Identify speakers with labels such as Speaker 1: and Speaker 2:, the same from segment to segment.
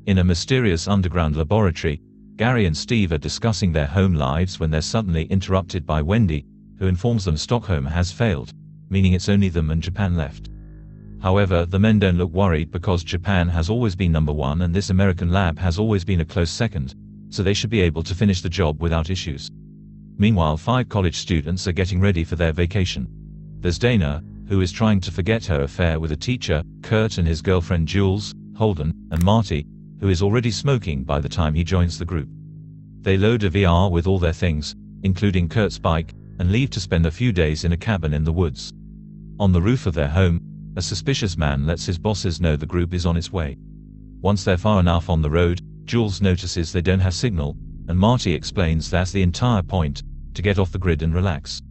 Speaker 1: In a mysterious underground laboratory, Gary and Steve are discussing their home lives when they're suddenly interrupted by Wendy, who informs them Stockholm has failed, meaning it's only them and Japan left. However, the men don't look worried because Japan has always been number one and this American lab has always been a close second, so they should be able to finish the job without issues. Meanwhile, 5 college students are getting ready for their vacation. There's Dana, who is trying to forget her affair with a teacher, Kurt and his girlfriend Jules, Holden, and Marty, who is already smoking by the time he joins the group. They load a VR with all their things, including Kurt's bike, and leave to spend a few days in a cabin in the woods. On the roof of their home, a suspicious man lets his bosses know the group is on its way. Once they're far enough on the road, Jules notices they don't have signal, and Marty explains that's the entire point, to get off the grid and relax.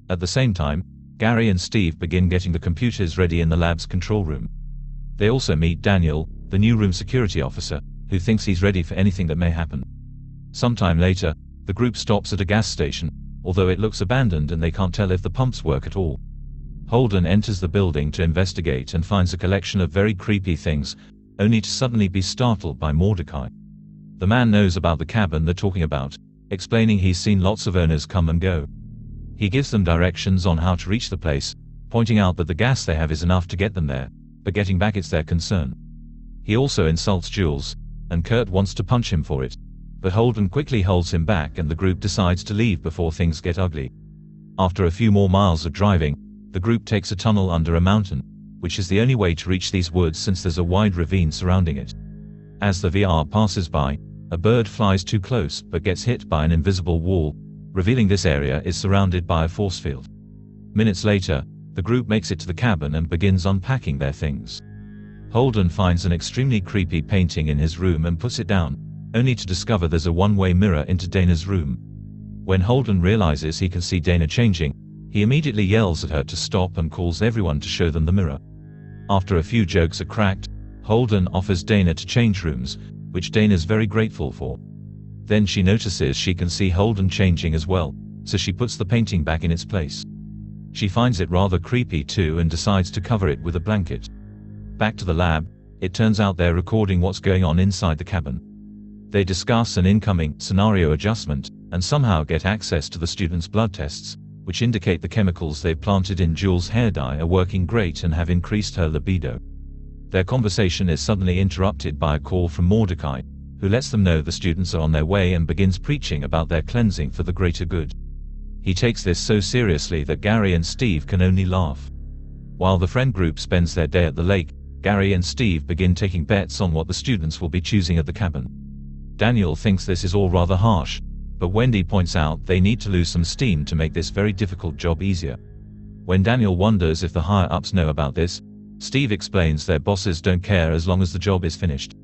Speaker 1: At the same time, Gary and Steve begin getting the computers ready in the lab's control room. They also meet Daniel, the new room security officer, who thinks he's ready for anything that may happen. Sometime later, the group stops at a gas station, although it looks abandoned and they can't tell if the pumps work at all. Holden enters the building to investigate and finds a collection of very creepy things, only to suddenly be startled by Mordecai. The man knows about the cabin they're talking about, explaining he's seen lots of owners come and go. He gives them directions on how to reach the place, pointing out that the gas they have is enough to get them there, but getting back it's their concern. He also insults Jules, and Kurt wants to punch him for it, but Holden quickly holds him back and the group decides to leave before things get ugly. After a few more miles of driving, the group takes a tunnel under a mountain, which is the only way to reach these woods since there's a wide ravine surrounding it. As the VR passes by, a bird flies too close but gets hit by an invisible wall, revealing this area is surrounded by a force field. Minutes later, the group makes it to the cabin and begins unpacking their things. Holden finds an extremely creepy painting in his room and puts it down, only to discover there's a one-way mirror into Dana's room. When Holden realizes he can see Dana changing, he immediately yells at her to stop and calls everyone to show them the mirror. After a few jokes are cracked, Holden offers Dana to change rooms, which Dana's very grateful for. Then she notices she can see Holden changing as well, so she puts the painting back in its place. She finds it rather creepy too and decides to cover it with a blanket. Back to the lab, it turns out they're recording what's going on inside the cabin. They discuss an incoming scenario adjustment, and somehow get access to the students' blood tests, which indicate the chemicals they've planted in Jules' hair dye are working great and have increased her libido. Their conversation is suddenly interrupted by a call from Mordecai, who lets them know the students are on their way and begins preaching about their cleansing for the greater good. He takes this so seriously that Gary and Steve can only laugh. While the friend group spends their day at the lake, Gary and Steve begin taking bets on what the students will be choosing at the cabin. Daniel thinks this is all rather harsh, but Wendy points out they need to lose some steam to make this very difficult job easier. When Daniel wonders if the higher-ups know about this, Steve explains their bosses don't care as long as the job is finished.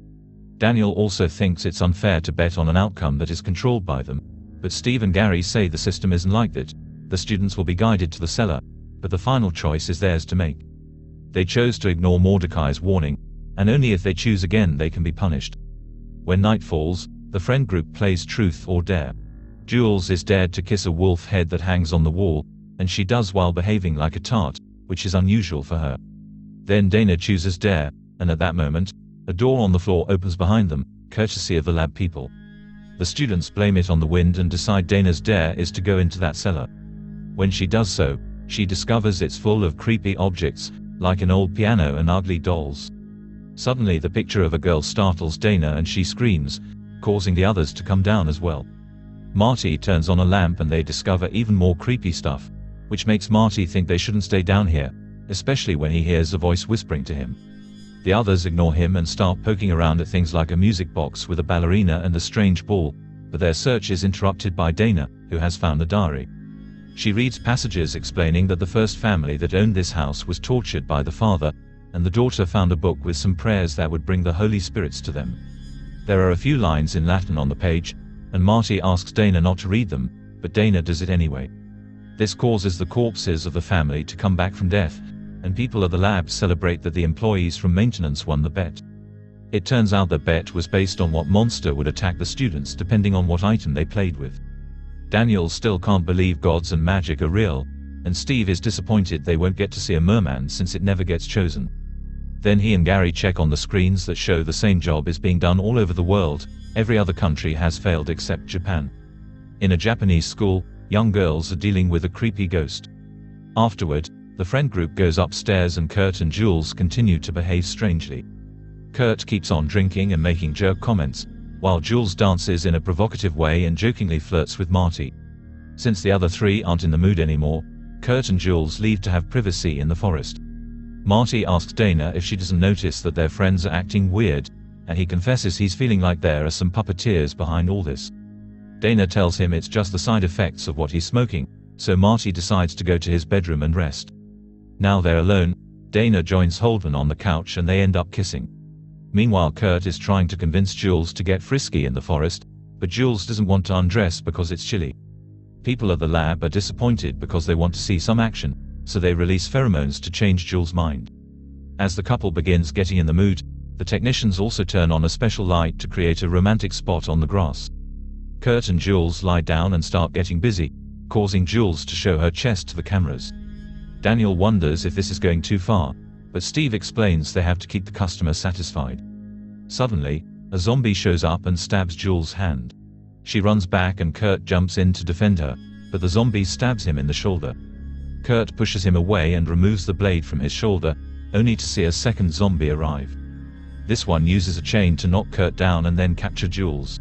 Speaker 1: Daniel also thinks it's unfair to bet on an outcome that is controlled by them, but Steve and Gary say the system isn't like that. The students will be guided to the cellar, but the final choice is theirs to make. They chose to ignore Mordecai's warning, and only if they choose again they can be punished. When night falls, the friend group plays truth or dare. Jules is dared to kiss a wolf head that hangs on the wall, and she does while behaving like a tart, which is unusual for her. Then Dana chooses dare, and at that moment, a door on the floor opens behind them, courtesy of the lab people. The students blame it on the wind and decide Dana's dare is to go into that cellar. When she does so, she discovers it's full of creepy objects, like an old piano and ugly dolls. Suddenly the picture of a girl startles Dana and she screams, causing the others to come down as well. Marty turns on a lamp and they discover even more creepy stuff, which makes Marty think they shouldn't stay down here, especially when he hears a voice whispering to him. The others ignore him and start poking around at things like a music box with a ballerina and a strange ball, but their search is interrupted by Dana, who has found a diary. She reads passages explaining that the first family that owned this house was tortured by the father, and the daughter found a book with some prayers that would bring the Holy Spirits to them. There are a few lines in Latin on the page, and Marty asks Dana not to read them, but Dana does it anyway. This causes the corpses of the family to come back from death, and people at the lab celebrate that the employees from maintenance won the bet. It turns out the bet was based on what monster would attack the students depending on what item they played with. Daniel still can't believe gods and magic are real, and Steve is disappointed they won't get to see a merman since it never gets chosen. Then he and Gary check on the screens that show the same job is being done all over the world. Every other country has failed except Japan. In a Japanese school, young girls are dealing with a creepy ghost. Afterward, the friend group goes upstairs and Kurt and Jules continue to behave strangely. Kurt keeps on drinking and making jerk comments, while Jules dances in a provocative way and jokingly flirts with Marty. Since the other three aren't in the mood anymore, Kurt and Jules leave to have privacy in the forest. Marty asks Dana if she doesn't notice that their friends are acting weird, and he confesses he's feeling like there are some puppeteers behind all this. Dana tells him it's just the side effects of what he's smoking, so Marty decides to go to his bedroom and rest. Now they're alone, Dana joins Holden on the couch and they end up kissing. Meanwhile, Kurt is trying to convince Jules to get frisky in the forest, but Jules doesn't want to undress because it's chilly. People at the lab are disappointed because they want to see some action, so they release pheromones to change Jules' mind. As the couple begins getting in the mood, the technicians also turn on a special light to create a romantic spot on the grass. Kurt and Jules lie down and start getting busy, causing Jules to show her chest to the cameras. Daniel wonders if this is going too far, but Steve explains they have to keep the customer satisfied. Suddenly, a zombie shows up and stabs Jules' hand. She runs back and Kurt jumps in to defend her, but the zombie stabs him in the shoulder. Kurt pushes him away and removes the blade from his shoulder, only to see a second zombie arrive. This one uses a chain to knock Kurt down and then capture Jules.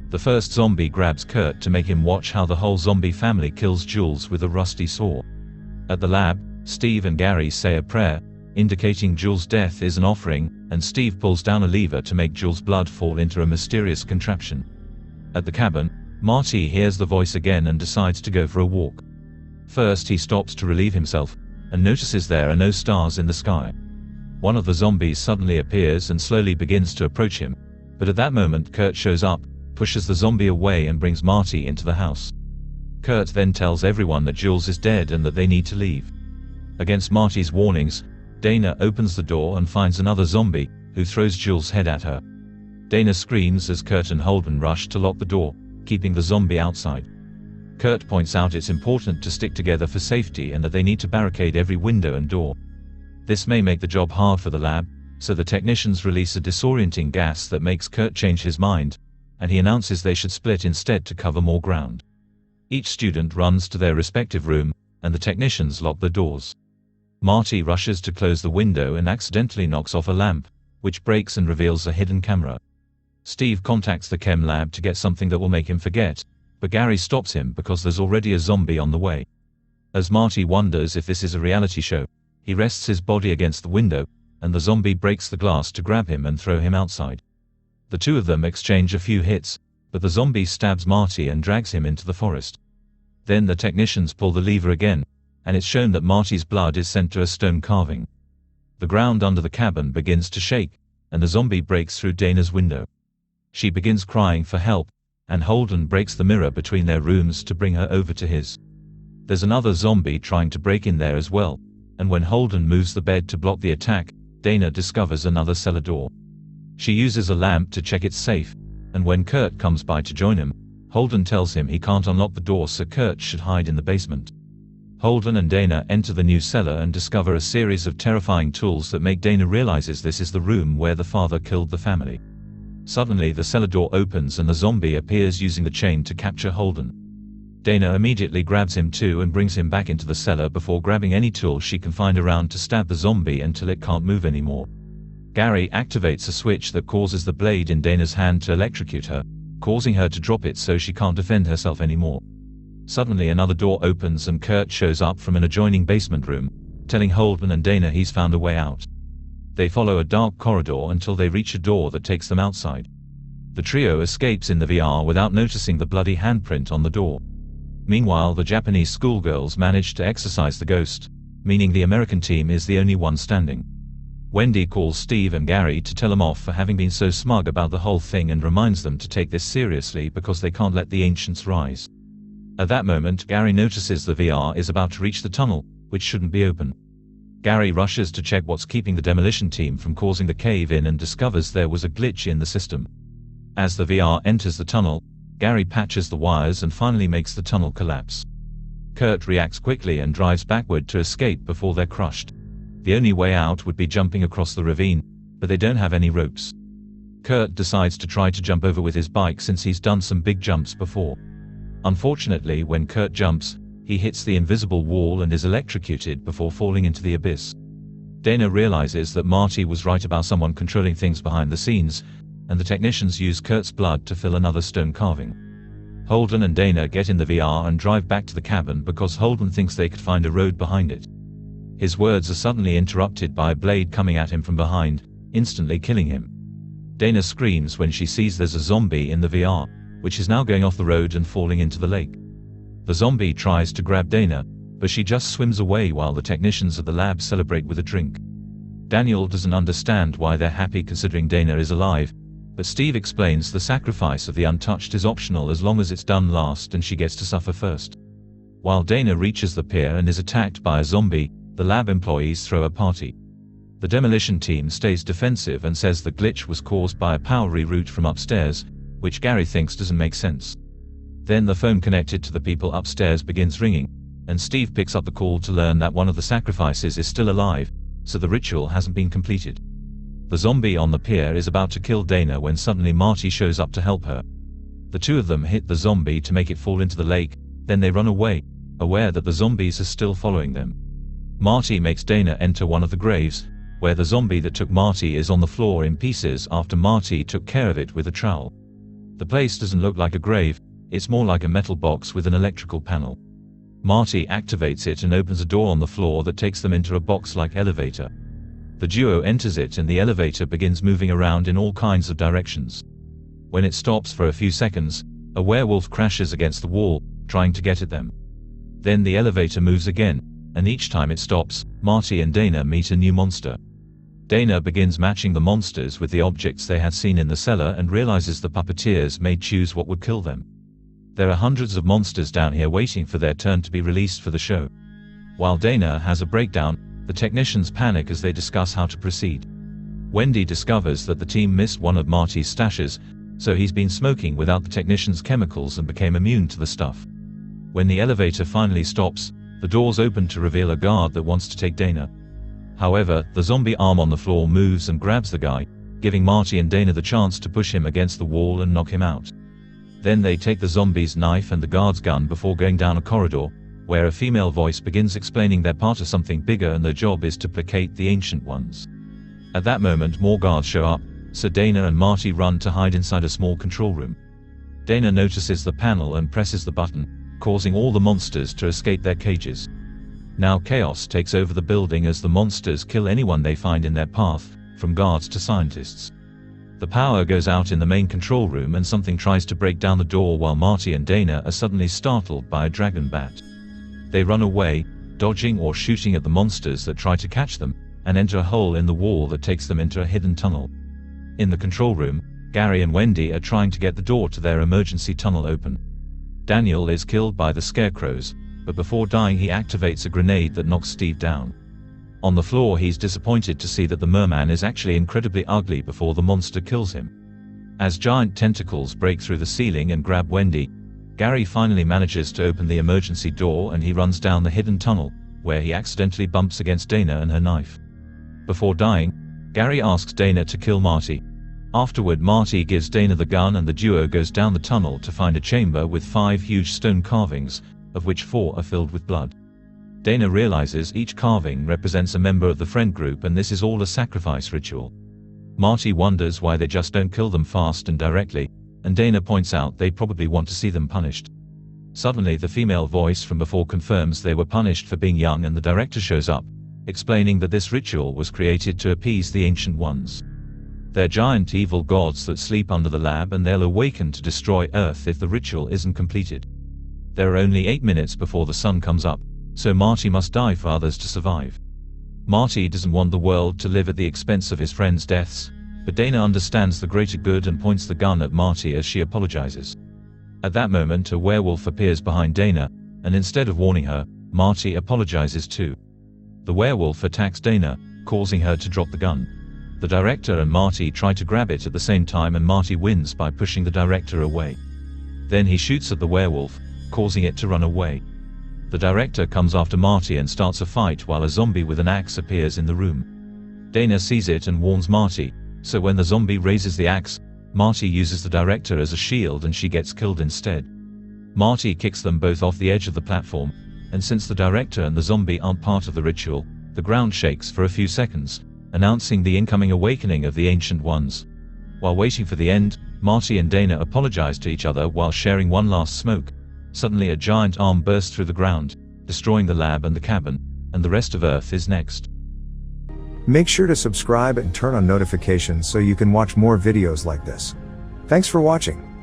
Speaker 1: The first zombie grabs Kurt to make him watch how the whole zombie family kills Jules with a rusty saw. At the lab, Steve and Gary say a prayer, indicating Jules' death is an offering, and Steve pulls down a lever to make Jules' blood fall into a mysterious contraption. At the cabin, Marty hears the voice again and decides to go for a walk. First he stops to relieve himself, and notices there are no stars in the sky. One of the zombies suddenly appears and slowly begins to approach him, but at that moment Kurt shows up, pushes the zombie away and brings Marty into the house. Kurt then tells everyone that Jules is dead and that they need to leave. Against Marty's warnings, Dana opens the door and finds another zombie, who throws Jules' head at her. Dana screams as Kurt and Holden rush to lock the door, keeping the zombie outside. Kurt points out it's important to stick together for safety and that they need to barricade every window and door. This may make the job hard for the lab, so the technicians release a disorienting gas that makes Kurt change his mind, and he announces they should split instead to cover more ground. Each student runs to their respective room, and the technicians lock the doors. Marty rushes to close the window and accidentally knocks off a lamp, which breaks and reveals a hidden camera. Steve contacts the chem lab to get something that will make him forget, but Gary stops him because there's already a zombie on the way. As Marty wonders if this is a reality show, he rests his body against the window, and the zombie breaks the glass to grab him and throw him outside. The two of them exchange a few hits, but the zombie stabs Marty and drags him into the forest. Then the technicians pull the lever again, and it's shown that Marty's blood is sent to a stone carving. The ground under the cabin begins to shake, and the zombie breaks through Dana's window. She begins crying for help, and Holden breaks the mirror between their rooms to bring her over to his. There's another zombie trying to break in there as well, and when Holden moves the bed to block the attack, Dana discovers another cellar door. She uses a lamp to check it's safe, and when Kurt comes by to join him, Holden tells him he can't unlock the door, so Kurt should hide in the basement. Holden and Dana enter the new cellar and discover a series of terrifying tools that make Dana realizes this is the room where the father killed the family. Suddenly the cellar door opens and the zombie appears using the chain to capture Holden. Dana immediately grabs him too and brings him back into the cellar before grabbing any tool she can find around to stab the zombie until it can't move anymore. Gary activates a switch that causes the blade in Dana's hand to electrocute her, causing her to drop it so she can't defend herself anymore. Suddenly another door opens and Kurt shows up from an adjoining basement room, telling Holden and Dana he's found a way out. They follow a dark corridor until they reach a door that takes them outside. The trio escapes in the VR without noticing the bloody handprint on the door. Meanwhile, the Japanese schoolgirls manage to exorcise the ghost, meaning the American team is the only one standing. Wendy calls Steve and Gary to tell them off for having been so smug about the whole thing and reminds them to take this seriously because they can't let the ancients rise. At that moment, Gary notices the VR is about to reach the tunnel, which shouldn't be open. Gary rushes to check what's keeping the demolition team from causing the cave-in and discovers there was a glitch in the system. As the VR enters the tunnel, Gary patches the wires and finally makes the tunnel collapse. Kurt reacts quickly and drives backward to escape before they're crushed. The only way out would be jumping across the ravine, but they don't have any ropes. Kurt decides to try to jump over with his bike since he's done some big jumps before. Unfortunately, when Kurt jumps, he hits the invisible wall and is electrocuted before falling into the abyss. Dana realizes that Marty was right about someone controlling things behind the scenes, and the technicians use Kurt's blood to fill another stone carving. Holden and Dana get in the VR and drive back to the cabin because Holden thinks they could find a road behind it. His words are suddenly interrupted by a blade coming at him from behind, instantly killing him. Dana screams when she sees there's a zombie in the VR, which is now going off the road and falling into the lake. The zombie tries to grab Dana, but she just swims away while the technicians at the lab celebrate with a drink. Daniel doesn't understand why they're happy considering Dana is alive, but Steve explains the sacrifice of the untouched is optional as long as it's done last and she gets to suffer first. While Dana reaches the pier and is attacked by a zombie, the lab employees throw a party. The demolition team stays defensive and says the glitch was caused by a power reroute from upstairs, which Gary thinks doesn't make sense. Then the phone connected to the people upstairs begins ringing, and Steve picks up the call to learn that one of the sacrifices is still alive, so the ritual hasn't been completed. The zombie on the pier is about to kill Dana when suddenly Marty shows up to help her. The two of them hit the zombie to make it fall into the lake, then they run away, aware that the zombies are still following them. Marty makes Dana enter one of the graves, where the zombie that took Marty is on the floor in pieces after Marty took care of it with a trowel. The place doesn't look like a grave, it's more like a metal box with an electrical panel. Marty activates it and opens a door on the floor that takes them into a box-like elevator. The duo enters it and the elevator begins moving around in all kinds of directions. When it stops for a few seconds, a werewolf crashes against the wall, trying to get at them. Then the elevator moves again, and each time it stops, Marty and Dana meet a new monster. Dana begins matching the monsters with the objects they had seen in the cellar and realizes the puppeteers may choose what would kill them. There are hundreds of monsters down here waiting for their turn to be released for the show. While Dana has a breakdown, the technicians panic as they discuss how to proceed. Wendy discovers that the team missed one of Marty's stashes, so he's been smoking without the technicians' chemicals and became immune to the stuff. When the elevator finally stops, the doors open to reveal a guard that wants to take Dana. However, the zombie arm on the floor moves and grabs the guy, giving Marty and Dana the chance to push him against the wall and knock him out. Then they take the zombie's knife and the guard's gun before going down a corridor, where a female voice begins explaining they're part of something bigger and their job is to placate the Ancient Ones. At that moment more guards show up, so Dana and Marty run to hide inside a small control room. Dana notices the panel and presses the button, causing all the monsters to escape their cages. Now chaos takes over the building as the monsters kill anyone they find in their path, from guards to scientists. The power goes out in the main control room and something tries to break down the door while Marty and Dana are suddenly startled by a dragon bat. They run away, dodging or shooting at the monsters that try to catch them, and enter a hole in the wall that takes them into a hidden tunnel. In the control room, Gary and Wendy are trying to get the door to their emergency tunnel open. Daniel is killed by the scarecrows, but before dying he activates a grenade that knocks Steve down. On the floor he's disappointed to see that the merman is actually incredibly ugly before the monster kills him. As giant tentacles break through the ceiling and grab Wendy, Gary finally manages to open the emergency door and he runs down the hidden tunnel, where he accidentally bumps against Dana and her knife. Before dying, Gary asks Dana to kill Marty. Afterward Marty gives Dana the gun and the duo goes down the tunnel to find a chamber with 5 huge stone carvings, of which 4 are filled with blood. Dana realizes each carving represents a member of the friend group and this is all a sacrifice ritual. Marty wonders why they just don't kill them fast and directly, and Dana points out they probably want to see them punished. Suddenly the female voice from before confirms they were punished for being young and the director shows up, explaining that this ritual was created to appease the Ancient Ones. They're giant evil gods that sleep under the lab and they'll awaken to destroy Earth if the ritual isn't completed. There are only 8 minutes before the sun comes up, so Marty must die for others to survive. Marty doesn't want the world to live at the expense of his friends' deaths, but Dana understands the greater good and points the gun at Marty as she apologizes. At that moment a werewolf appears behind Dana, and instead of warning her, Marty apologizes too. The werewolf attacks Dana, causing her to drop the gun. The director and Marty try to grab it at the same time and Marty wins by pushing the director away. Then he shoots at the werewolf, causing it to run away. The director comes after Marty and starts a fight while a zombie with an axe appears in the room. Dana sees it and warns Marty, so when the zombie raises the axe, Marty uses the director as a shield and she gets killed instead. Marty kicks them both off the edge of the platform, and since the director and the zombie aren't part of the ritual, the ground shakes for a few seconds, announcing the incoming awakening of the Ancient Ones. While waiting for the end, Marty and Dana apologize to each other while sharing one last smoke. Suddenly a giant arm bursts through the ground, destroying the lab and the cabin, and the rest of Earth is next.
Speaker 2: Make sure to subscribe and turn on notifications so you can watch more videos like this. Thanks for watching.